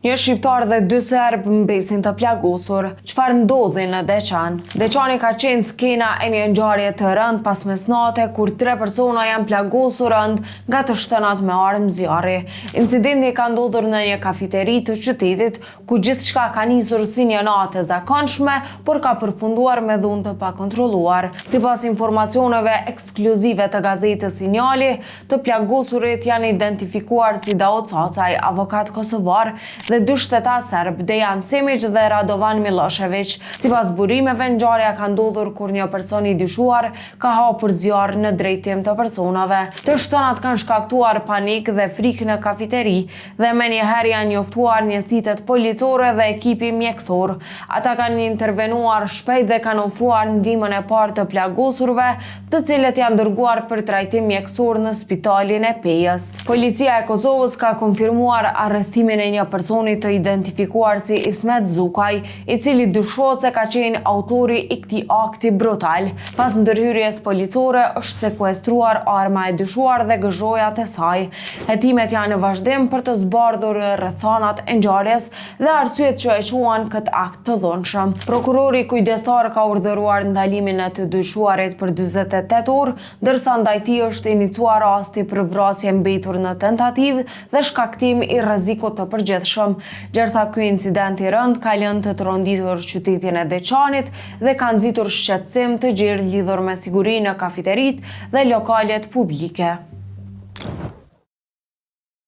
Një shqiptar dhe 2 serb mbesin të plagosur. Çfarë ndodhi në Deçan? Deçani ka qenë skena e një ngjarje të rëndë pas mesnate kur 3 persona janë plagosur rënd nga të shtënat me armë zjarri. Incidenti ka ndodhur në një kafiteri të qytetit ku gjithçka ka nisur si një natë e zakonshme, por ka përfunduar me dhunë të pakontrolluar. Sipas informacioneve ekskluzive të gazetës Sinjali, të plagosurit janë identifikuar si Daud Cacaj, avokat kosovar, dhe 2 shtetas serb, Dejan Simić dhe Radovan Milošević. Sipas burimeve, ngjarja ka ndodhur kur një person i dyshuar ka hapur zjarr në drejtim të personave. Të shtënat kanë shkaktuar panik dhe frikë në kafiteri dhe menjëherë janë njoftuar njësitet policore dhe ekipi mjekësor. Ata kanë intervenuar shpejt dhe kanë ofruar ndihmën e parë të plagosurve, të cilët janë dërguar për trajtim mjekësor në spitalin e Pejës. Policia e Kosovës ka konfirmuar arrestimin e një personi të identifikuar si Ismet Zukaj, i cili dyshohet se ka qenë autori i këtij akti brutal. Pas ndërhyrjes policore është sekuestruar arma e dyshuar dhe gëzhojat e saj. Hetimet janë në vazhdim për të zbardhur rrethanat e ngjarjes dhe arsyet që e quan këtë akt të dhunshëm. Prokurori kujdestar ka urdhëruar ndalimin e të dyshuarit për 48 orë, ndërsa ndaj tij është iniciuar rasti për vrasje mbetur në tentativë dhe shkaktim i rrezikut të përgjithshëm. Gjersa ky incident i rënd ka lënë të tronditur qytetin e Deçanit dhe ka nxitur shqetësim të gjerë lidhur me sigurinë në kafiterit dhe lokalet publike.